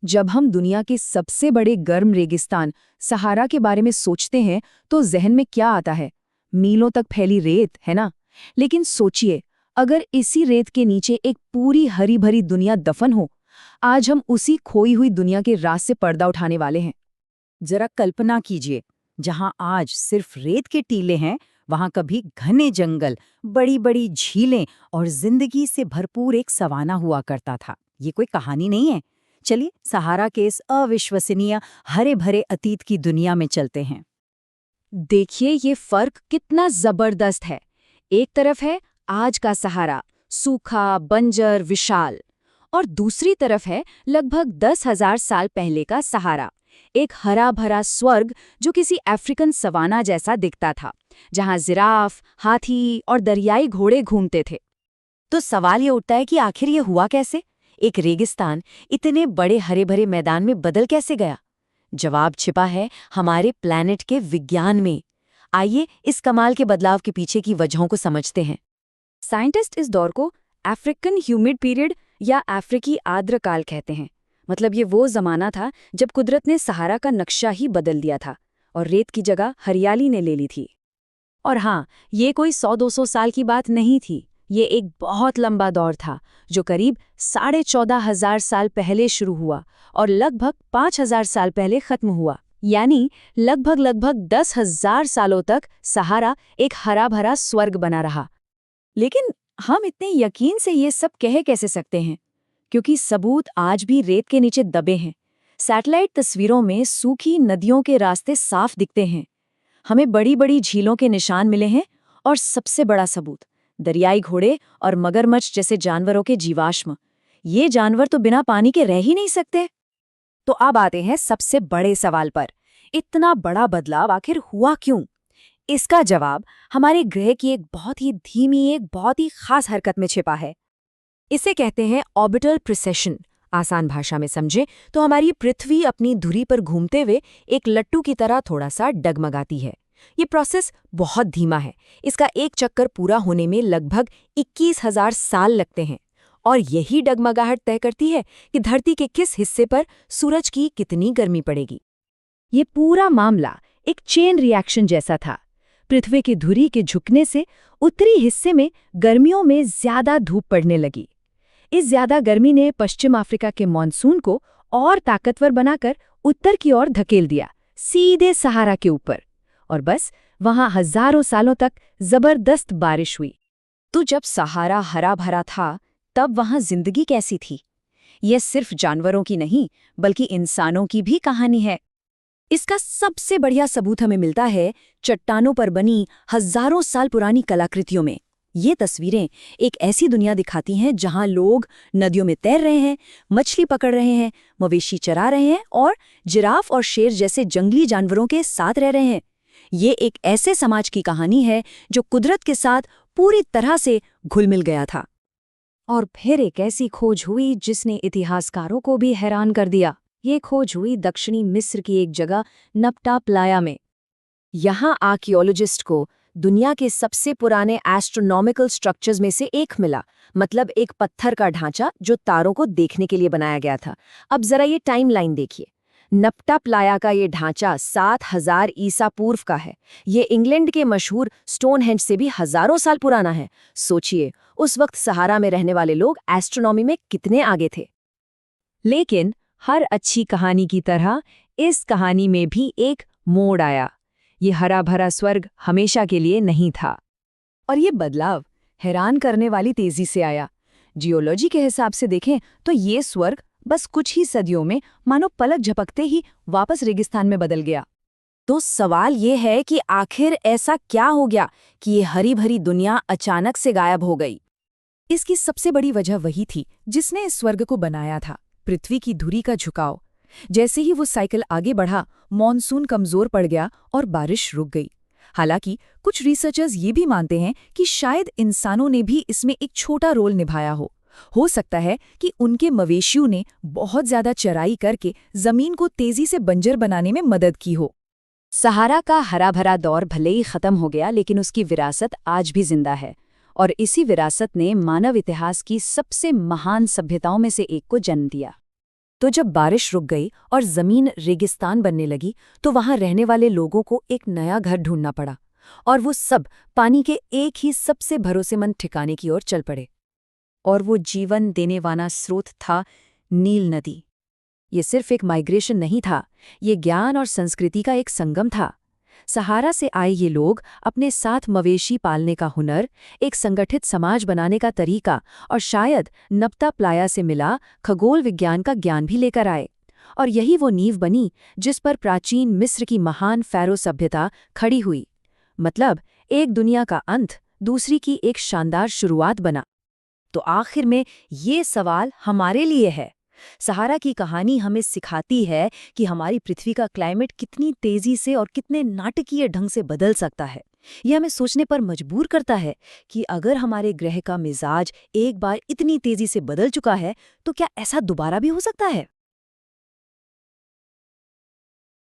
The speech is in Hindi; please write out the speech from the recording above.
जब हम दुनिया के सबसे बड़े गर्म रेगिस्तान सहारा के बारे में सोचते हैं तो जहन में क्या आता है? मीलों तक फैली रेत, है ना? लेकिन सोचिए, अगर इसी रेत के नीचे एक पूरी हरी भरी दुनिया दफन हो। आज हम उसी खोई हुई दुनिया के राज से पर्दा उठाने वाले हैं। जरा कल्पना कीजिए, जहां आज सिर्फ रेत के टीले हैं, वहां कभी घने जंगल, बड़ी बड़ी झीलें और जिंदगी से भरपूर एक सवाना हुआ करता था। ये कोई कहानी नहीं है। चलिए सहारा के इस अविश्वसनीय हरे भरे अतीत की दुनिया में चलते हैं। देखिए ये फर्क कितना जबरदस्त है। एक तरफ है आज का सहारा, सूखा, बंजर, विशाल, और दूसरी तरफ है लगभग 10,000 साल पहले का सहारा, एक हरा भरा स्वर्ग जो किसी अफ्रीकन सवाना जैसा दिखता था, जहां जिराफ, हाथी और दरियाई घोड़े घूमते थे। तो सवाल ये उठता है कि आखिर ये हुआ कैसे? एक रेगिस्तान इतने बड़े हरे भरे मैदान में बदल कैसे गया? जवाब छिपा है हमारे प्लैनेट के विज्ञान में। आइए इस कमाल के बदलाव के पीछे की वजहों को समझते हैं। साइंटिस्ट इस दौर को अफ्रीकन ह्यूमिड पीरियड या अफ्रीकी आर्द्रकाल कहते हैं। मतलब ये वो जमाना था जब कुदरत ने सहारा का नक्शा ही बदल दिया था और रेत की जगह हरियाली ने ले ली थी। और हाँ, ये कोई 100-200 साल की बात नहीं थी। ये एक बहुत लंबा दौर था जो करीब 14,500 साल पहले शुरू हुआ और लगभग 5,000 साल पहले खत्म हुआ। यानी लगभग 10,000 सालों तक सहारा एक हरा भरा स्वर्ग बना रहा। लेकिन हम इतने यकीन से ये सब कह कैसे सकते हैं? क्योंकि सबूत आज भी रेत के नीचे दबे हैं। सैटेलाइट तस्वीरों में सूखी नदियों के रास्ते साफ दिखते हैं। हमें बड़ी बड़ी झीलों के निशान मिले हैं और सबसे बड़ा सबूत, दरियाई घोड़े और मगरमच्छ जैसे जानवरों के जीवाश्म। ये जानवर तो बिना पानी के रह ही नहीं सकते। तो अब आते हैं सबसे बड़े सवाल पर। इतना बड़ा बदलाव आखिर हुआ क्यों? इसका जवाब हमारे ग्रह की एक बहुत ही धीमी, एक बहुत ही खास हरकत में छिपा है। इसे कहते हैं ऑर्बिटल प्रिसेशन। आसान भाषा में समझे तो हमारी पृथ्वी अपनी धुरी पर घूमते हुए एक लट्टू की तरह थोड़ा सा डगमगाती है। ये प्रोसेस बहुत धीमा है। इसका एक चक्कर पूरा होने में लगभग 21,000 साल लगते हैं। और यही डगमगाहट तय करती है कि धरती के किस हिस्से पर सूरज की कितनी गर्मी पड़ेगी। ये पूरा मामला एक चेन रिएक्शन जैसा था। पृथ्वी की धुरी के झुकने से उत्तरी हिस्से में गर्मियों में ज्यादा धूप पड़ने लगी। इस ज्यादा गर्मी ने पश्चिम अफ्रीका के मॉनसून को और ताकतवर बनाकर उत्तर की ओर धकेल दिया, सीधे सहारा के ऊपर। और बस वहां हजारों सालों तक जबरदस्त बारिश हुई। तो जब सहारा हरा भरा था, तब वहां जिंदगी कैसी थी? यह सिर्फ जानवरों की नहीं, बल्कि इंसानों की भी कहानी है। इसका सबसे बढ़िया सबूत हमें मिलता है चट्टानों पर बनी हजारों साल पुरानी कलाकृतियों में। ये तस्वीरें एक ऐसी दुनिया दिखाती हैं जहां लोग नदियों में तैर रहे हैं, मछली पकड़ रहे हैं, मवेशी चरा रहे हैं और जिराफ और शेर जैसे जंगली जानवरों के साथ रह रहे हैं। ये एक ऐसे समाज की कहानी है जो कुदरत के साथ पूरी तरह से घुल मिल गया था। और फिर एक ऐसी खोज हुई जिसने इतिहासकारों को भी हैरान कर दिया। ये खोज हुई दक्षिणी मिस्र की एक जगह नपटा प्लाया में। यहाँ आर्कियोलॉजिस्ट को दुनिया के सबसे पुराने एस्ट्रोनॉमिकल स्ट्रक्चर्स में से एक मिला। मतलब एक पत्थर का ढांचा जो तारों को देखने के लिए बनाया गया था। अब जरा ये टाइमलाइन देखिए। नपटा प्लाया का ये ढांचा 7,000 ईसा पूर्व का है। ये इंग्लैंड के मशहूर स्टोनहेंज से भी हजारों साल पुराना है। सोचिए, उस वक्त सहारा में रहने वाले लोग एस्ट्रोनॉमी में कितने आगे थे। लेकिन हर अच्छी कहानी की तरह इस कहानी में भी एक मोड़ आया। ये हरा भरा स्वर्ग हमेशा के लिए नहीं था। और ये बदलाव हैरान करने वाली तेजी से आया। जियोलॉजी के हिसाब से देखें तो ये स्वर्ग बस कुछ ही सदियों में मानो पलक झपकते ही वापस रेगिस्तान में बदल गया। तो सवाल ये है कि आखिर ऐसा क्या हो गया कि ये हरी भरी दुनिया अचानक से गायब हो गई? इसकी सबसे बड़ी वजह वही थी जिसने इस स्वर्ग को बनाया था, पृथ्वी की धुरी का झुकाव। जैसे ही वो साइकिल आगे बढ़ा, मॉनसून कमजोर पड़ गया और बारिश रुक गई। हालांकि कुछ रिसर्चर्स ये भी मानते हैं कि शायद इंसानों ने भी इसमें एक छोटा रोल निभाया हो सकता है कि उनके मवेशियों ने बहुत ज्यादा चराई करके जमीन को तेजी से बंजर बनाने में मदद की हो। सहारा का हरा भरा दौर भले ही खत्म हो गया, लेकिन उसकी विरासत आज भी जिंदा है। और इसी विरासत ने मानव इतिहास की सबसे महान सभ्यताओं में से एक को जन्म दिया। तो जब बारिश रुक गई और जमीन रेगिस्तान बनने लगी तो वहां रहने वाले लोगों को एक नया घर ढूंढना पड़ा, और वो सब पानी के एक ही सबसे भरोसेमंद ठिकाने की ओर चल पड़े। और वो जीवन देने वाला स्रोत था नील नदी। ये सिर्फ एक माइग्रेशन नहीं था, ये ज्ञान और संस्कृति का एक संगम था। सहारा से आए ये लोग अपने साथ मवेशी पालने का हुनर, एक संगठित समाज बनाने का तरीका और शायद नप्ता प्लाया से मिला खगोल विज्ञान का ज्ञान भी लेकर आए। और यही वो नींव बनी जिस पर प्राचीन मिस्र की महान फ़ैरो सभ्यता खड़ी हुई। मतलब एक दुनिया का अंत दूसरी की एक शानदार शुरुआत बना। तो आखिर में ये सवाल हमारे लिए है, सहारा की कहानी हमें सिखाती है कि हमारी पृथ्वी का क्लाइमेट कितनी तेजी से और कितने नाटकीय ढंग से बदल सकता है। यह हमें सोचने पर मजबूर करता है कि अगर हमारे ग्रह का मिजाज एक बार इतनी तेजी से बदल चुका है तो क्या ऐसा दोबारा भी हो सकता है।